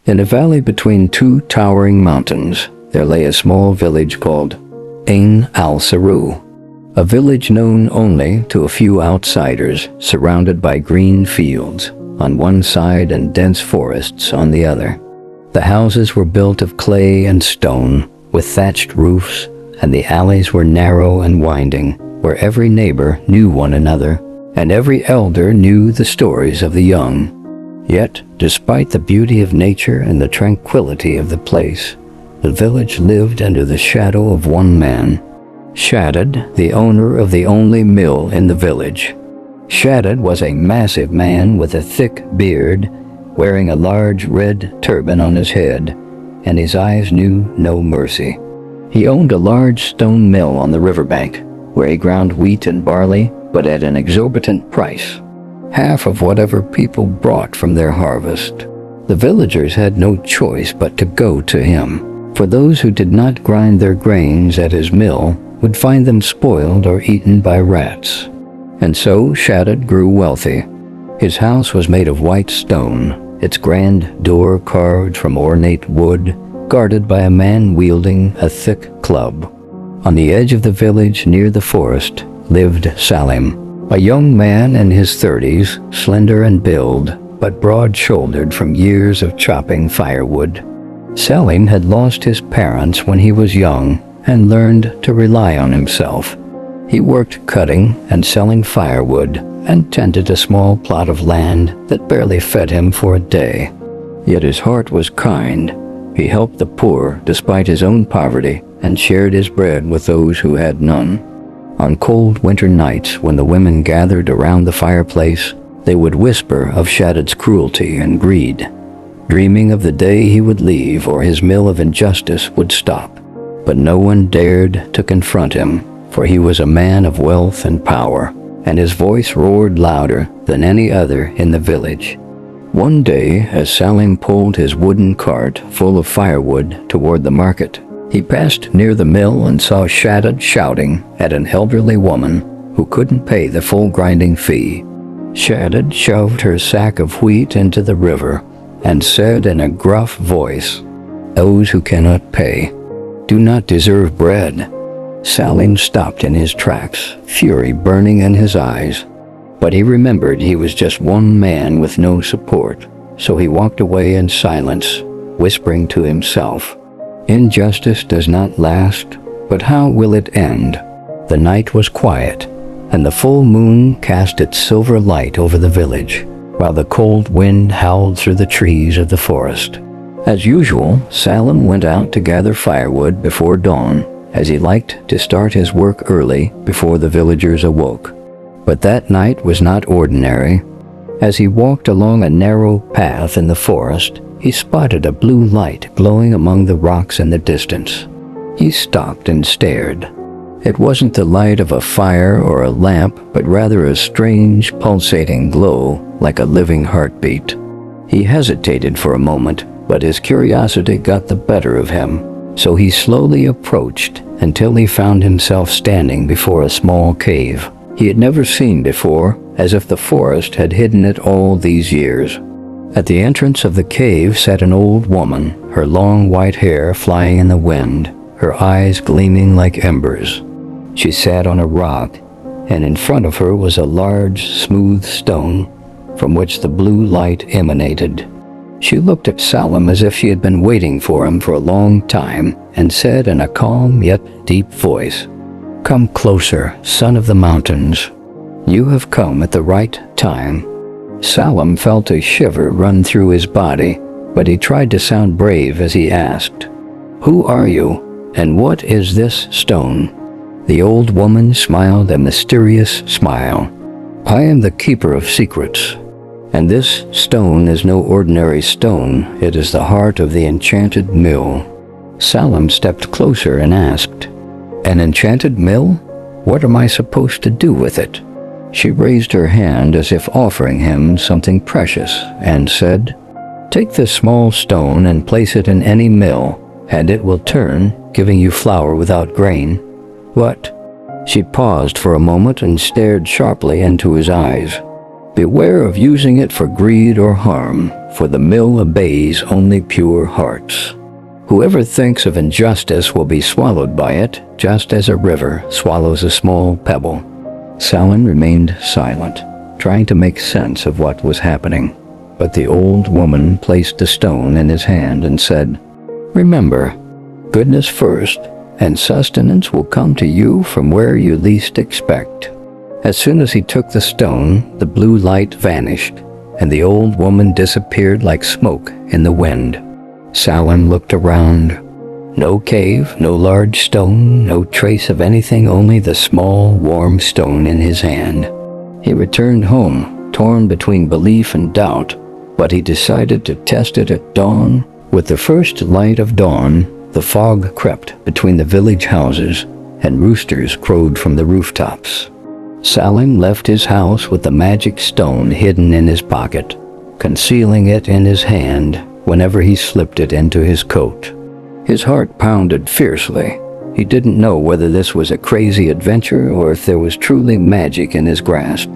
In a valley between two towering mountains, there lay a small village called Ain al-Saru, a village known only to a few outsiders, surrounded by green fields on one side and dense forests on the other. The houses were built of clay and stone, with thatched roofs, and the alleys were narrow and winding, where every neighbor knew one another, and every elder knew the stories of the young. Yet, despite the beauty of nature and the tranquility of the place, the village lived under the shadow of one man, Shaddad, the owner of the only mill in the village. Shaddad was a massive man with a thick beard, wearing a large red turban on his head, and his eyes knew no mercy. He owned a large stone mill on the riverbank, where he ground wheat and barley, but at an exorbitant price, half of whatever people brought from their harvest. The villagers had no choice but to go to him, for those who did not grind their grains at his mill would find them spoiled or eaten by rats. And so Shaddad grew wealthy. His house was made of white stone, its grand door carved from ornate wood, guarded by a man wielding a thick club. On the edge of the village near the forest lived Salim, a young man in his 30s, slender in build, but broad-shouldered from years of chopping firewood. Salim had lost his parents when he was young and learned to rely on himself. He worked cutting and selling firewood and tended a small plot of land that barely fed him for a day. Yet his heart was kind. He helped the poor despite his own poverty and shared his bread with those who had none. On cold winter nights, when the women gathered around the fireplace, they would whisper of Shaddad's cruelty and greed, dreaming of the day he would leave or his mill of injustice would stop. But no one dared to confront him, for he was a man of wealth and power, and his voice roared louder than any other in the village. One day, as Salim pulled his wooden cart full of firewood toward the market, he passed near the mill and saw Shaddad shouting at an elderly woman who couldn't pay the full grinding fee. Shaddad shoved her sack of wheat into the river and said in a gruff voice, "Those who cannot pay do not deserve bread." Salim stopped in his tracks, fury burning in his eyes. But he remembered he was just one man with no support, so he walked away in silence, whispering to himself, "Injustice does not last, but how will it end?" The night was quiet, and the full moon cast its silver light over the village, while the cold wind howled through the trees of the forest. As usual, Salim went out to gather firewood before dawn, as he liked to start his work early before the villagers awoke. But that night was not ordinary. As he walked along a narrow path in the forest, he spotted a blue light glowing among the rocks in the distance. He stopped and stared. It wasn't the light of a fire or a lamp, but rather a strange, pulsating glow, like a living heartbeat. He hesitated for a moment, but his curiosity got the better of him, so he slowly approached until he found himself standing before a small cave he had never seen before, as if the forest had hidden it all these years. At the entrance of the cave sat an old woman, her long white hair flying in the wind, her eyes gleaming like embers. She sat on a rock, and in front of her was a large, smooth stone from which the blue light emanated. She looked at Salim as if she had been waiting for him for a long time, and said in a calm yet deep voice, "Come closer, son of the mountains. You have come at the right time." Salim felt a shiver run through his body, but he tried to sound brave as he asked, "Who are you, and what is this stone?" The old woman smiled a mysterious smile. "I am the keeper of secrets, and this stone is no ordinary stone. It is the heart of the Enchanted Mill." Salim stepped closer and asked, "An enchanted mill? What am I supposed to do with it?" She raised her hand as if offering him something precious and said, "Take this small stone and place it in any mill, and it will turn, giving you flour without grain." "What?" She paused for a moment and stared sharply into his eyes. "Beware of using it for greed or harm, for the mill obeys only pure hearts. Whoever thinks of injustice will be swallowed by it, just as a river swallows a small pebble." Salin remained silent, trying to make sense of what was happening. But the old woman placed a stone in his hand and said, "Remember, goodness first, and sustenance will come to you from where you least expect." As soon as he took the stone, the blue light vanished, and the old woman disappeared like smoke in the wind. Salin looked around. No cave, no large stone, no trace of anything, only the small, warm stone in his hand. He returned home, torn between belief and doubt, but he decided to test it at dawn. With the first light of dawn, the fog crept between the village houses, and roosters crowed from the rooftops. Salin left his house with the magic stone hidden in his pocket, concealing it in his hand whenever he slipped it into his coat. His heart pounded fiercely. He didn't know whether this was a crazy adventure or if there was truly magic in his grasp.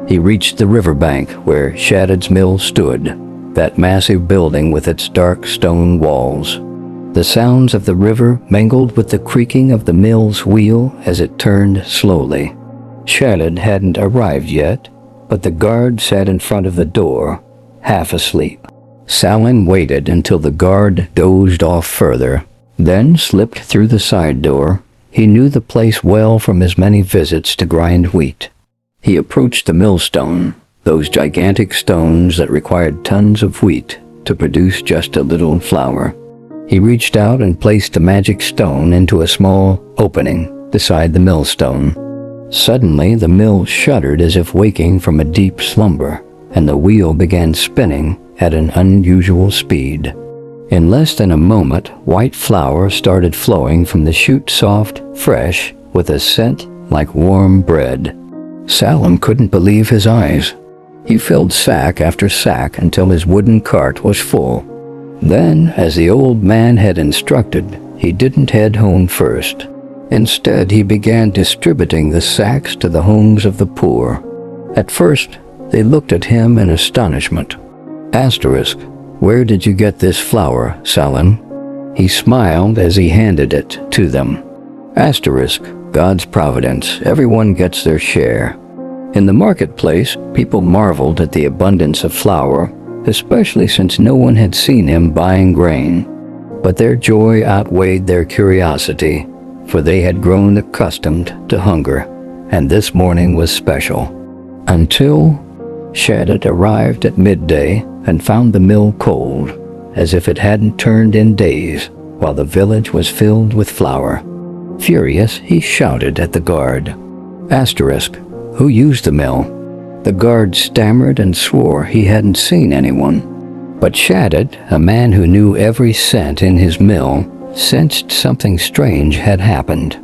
He reached the riverbank where Enchanted Mill stood, that massive building with its dark stone walls. The sounds of the river mingled with the creaking of the mill's wheel as it turned slowly. Enchanted hadn't arrived yet, but the guard sat in front of the door, half asleep. Salin waited until the guard dozed off further, then slipped through the side door. He knew the place well from his many visits to grind wheat. He approached the millstone, those gigantic stones that required tons of wheat to produce just a little flour. He reached out and placed the magic stone into a small opening beside the millstone. Suddenly, the mill shuddered as if waking from a deep slumber, and the wheel began spinning at an unusual speed. In less than a moment, white flour started flowing from the chute, soft, fresh, with a scent like warm bread. Salin couldn't believe his eyes. He filled sack after sack until his wooden cart was full. Then, as the old man had instructed, he didn't head home first. Instead, he began distributing the sacks to the homes of the poor. At first, they looked at him in astonishment. Asterisk, "Where did you get this flour, Salin?" He smiled as he handed it to them. Asterisk, "God's providence, everyone gets their share." In the marketplace, people marveled at the abundance of flour, especially since no one had seen him buying grain. But their joy outweighed their curiosity, for they had grown accustomed to hunger, and this morning was special. Until Enchanted arrived at midday and found the mill cold, as if it hadn't turned in days, while the village was filled with flour. Furious, he shouted at the guard. Asterisk, "Who used the mill?" The guard stammered and swore he hadn't seen anyone. But Enchanted, a man who knew every cent in his mill, sensed something strange had happened.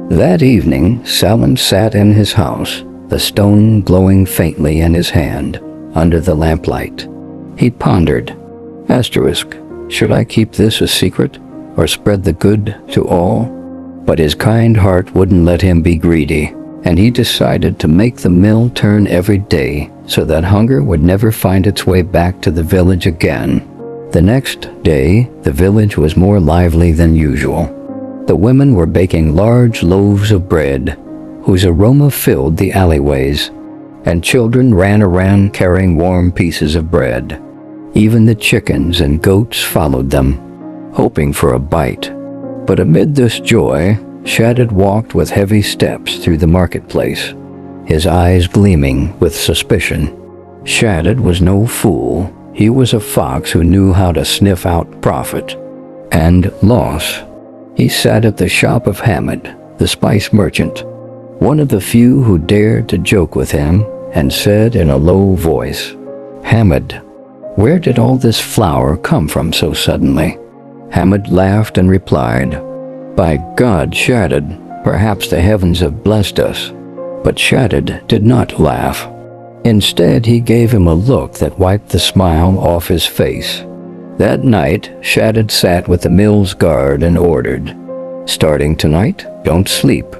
That evening, Salin sat in his house, the stone glowing faintly in his hand, under the lamplight. He pondered. Asterisk, should I keep this a secret, or spread the good to all? But his kind heart wouldn't let him be greedy, and he decided to make the mill turn every day so that hunger would never find its way back to the village again. The next day, the village was more lively than usual. The women were baking large loaves of bread, whose aroma filled the alleyways, and children ran around carrying warm pieces of bread. Even the chickens and goats followed them, hoping for a bite. But amid this joy, Enchanted walked with heavy steps through the marketplace, his eyes gleaming with suspicion. Enchanted was no fool. He was a fox who knew how to sniff out profit and loss. He sat at the shop of Hamid, the spice merchant, one of the few who dared to joke with him, and said in a low voice, "Hamid, where did all this flour come from so suddenly?" Hamid laughed and replied, "By God, Enchanted, perhaps the heavens have blessed us." But Enchanted did not laugh. Instead, he gave him a look that wiped the smile off his face. That night, Enchanted sat with the mill's guard and ordered, "Starting tonight, don't sleep.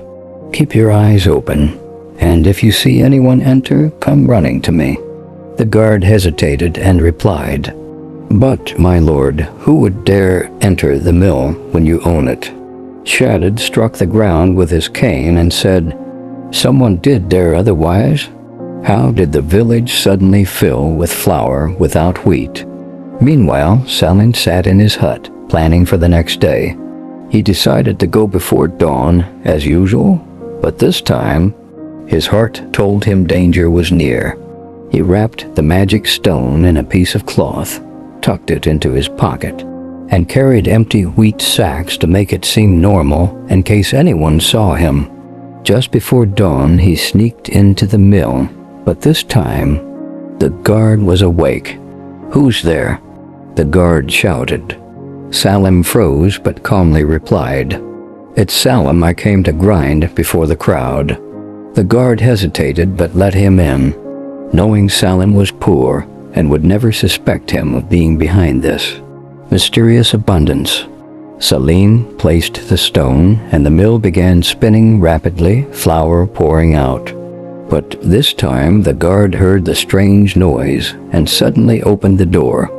Keep your eyes open, and if you see anyone enter, come running to me." The guard hesitated and replied, "But, my lord, who would dare enter the mill when you own it?" Shaddad struck the ground with his cane and said, "Someone did dare otherwise. How did the village suddenly fill with flour without wheat?" Meanwhile, Salim sat in his hut, planning for the next day. He decided to go before dawn, as usual, but this time, his heart told him danger was near. He wrapped the magic stone in a piece of cloth, tucked it into his pocket, and carried empty wheat sacks to make it seem normal in case anyone saw him. Just before dawn, he sneaked into the mill, but this time, the guard was awake. "Who's there?" the guard shouted. Salim froze but calmly replied, "It's Salim. I came to grind before the crowd." The guard hesitated but let him in, knowing Salim was poor and would never suspect him of being behind this mysterious abundance. Salim placed the stone and the mill began spinning rapidly, flour pouring out. But this time the guard heard the strange noise and suddenly opened the door.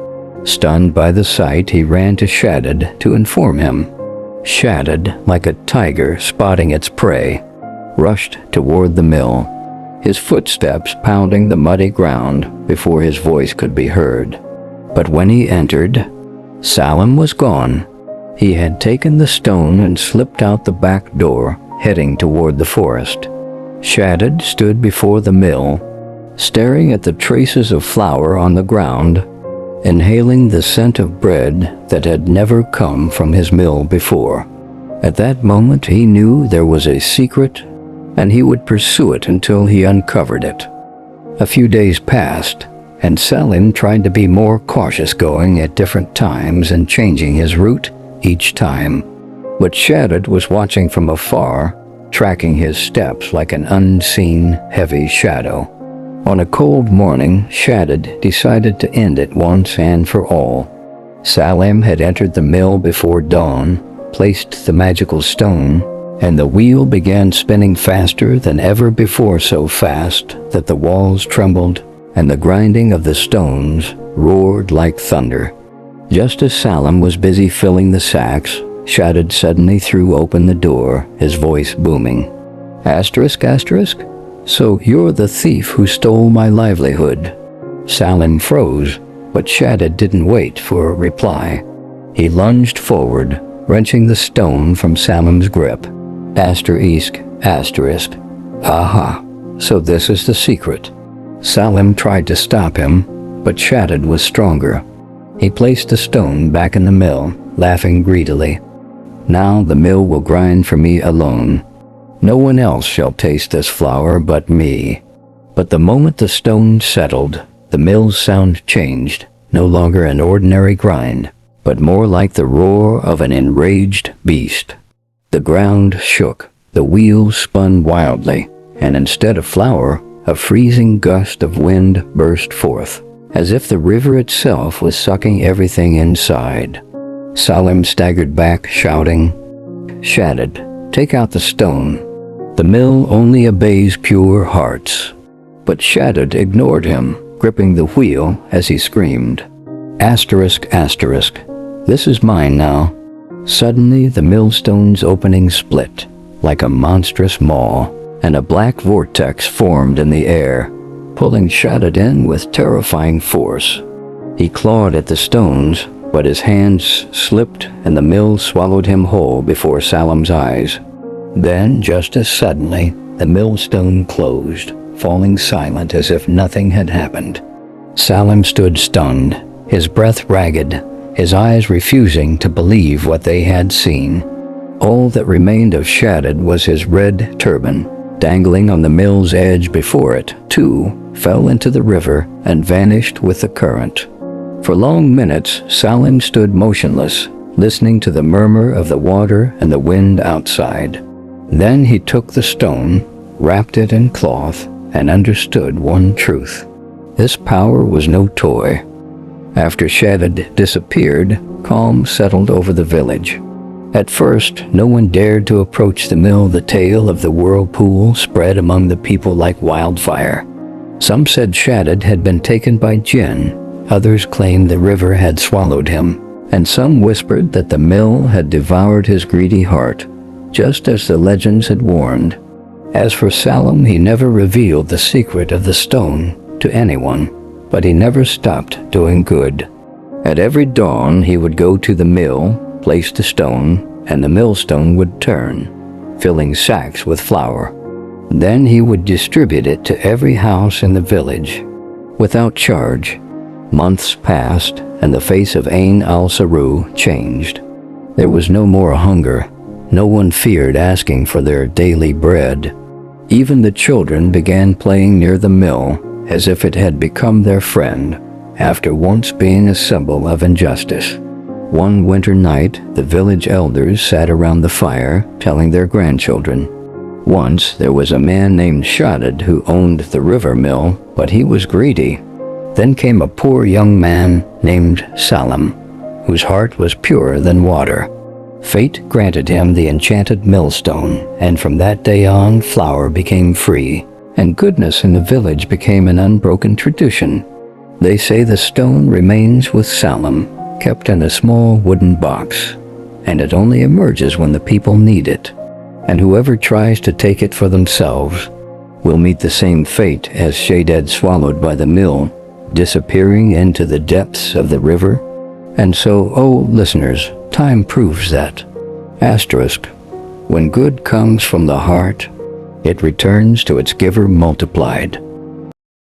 Stunned by the sight, he ran to Shaddad to inform him. Shaddad, like a tiger spotting its prey, rushed toward the mill, his footsteps pounding the muddy ground before his voice could be heard. But when he entered, Salim was gone. He had taken the stone and slipped out the back door, heading toward the forest. Shaddad stood before the mill, staring at the traces of flour on the ground, inhaling the scent of bread that had never come from his mill before. At that moment he knew there was a secret, and he would pursue it until he uncovered it. A few days passed, and Salim tried to be more cautious, going at different times and changing his route each time. But Shaddad was watching from afar, tracking his steps like an unseen, heavy shadow. On a cold morning, Shaddad decided to end it once and for all. Salim had entered the mill before dawn, placed the magical stone, and the wheel began spinning faster than ever before, so fast that the walls trembled and the grinding of the stones roared like thunder. Just as Salim was busy filling the sacks, Shaddad suddenly threw open the door, his voice booming. Asterisk, asterisk? So you're the thief who stole my livelihood." Salim froze, but Shaddad didn't wait for a reply. He lunged forward, wrenching the stone from Salim's grip. Asterisk, asterisk. Aha, so this is the secret. Salim tried to stop him, but Shaddad was stronger. He placed the stone back in the mill, laughing greedily. "Now the mill will grind for me alone. No one else shall taste this flour but me." But the moment the stone settled, the mill's sound changed, no longer an ordinary grind, but more like the roar of an enraged beast. The ground shook, the wheels spun wildly, and instead of flour, a freezing gust of wind burst forth, as if the river itself was sucking everything inside. Salim staggered back, shouting, "Shaddad, take out the stone. The mill only obeys pure hearts." But Shaddad ignored him, gripping the wheel as he screamed, "Asterisk, asterisk. This is mine now." Suddenly the millstone's opening split, like a monstrous maw, and a black vortex formed in the air, pulling Shaddad in with terrifying force. He clawed at the stones, but his hands slipped and the mill swallowed him whole before Salim's eyes. Then, just as suddenly, the millstone closed, falling silent as if nothing had happened. Salim stood stunned, his breath ragged, his eyes refusing to believe what they had seen. All that remained of Shaddad was his red turban, dangling on the mill's edge before it, too, fell into the river and vanished with the current. For long minutes, Salim stood motionless, listening to the murmur of the water and the wind outside. Then he took the stone, wrapped it in cloth, and understood one truth. This power was no toy. After Shaddad disappeared, calm settled over the village. At first, no one dared to approach the mill. The tale of the whirlpool spread among the people like wildfire. Some said Shaddad had been taken by jinn, Others claimed the river had swallowed him, and some whispered that the mill had devoured his greedy heart, just as the legends had warned. As for Salam, he never revealed the secret of the stone to anyone, but he never stopped doing good. At every dawn, he would go to the mill, place the stone, and the millstone would turn, filling sacks with flour. Then he would distribute it to every house in the village, without charge. Months passed, and the face of Ain al-Saru changed. There was no more hunger. No one feared asking for their daily bread. Even the children began playing near the mill, as if it had become their friend, after once being a symbol of injustice. One winter night, the village elders sat around the fire, telling their grandchildren. Once there was a man named Shaddad who owned the river mill, but he was greedy. Then came a poor young man named Salam, whose heart was purer than water. Fate granted him the enchanted millstone, and from that day on, flour became free, and goodness in the village became an unbroken tradition. They say the stone remains with Salam, kept in a small wooden box, and it only emerges when the people need it. And whoever tries to take it for themselves will meet the same fate as Shaddad swallowed by the mill, disappearing into the depths of the river. And so, listeners, time proves that. Asterisk. When good comes from the heart, it returns to its giver multiplied.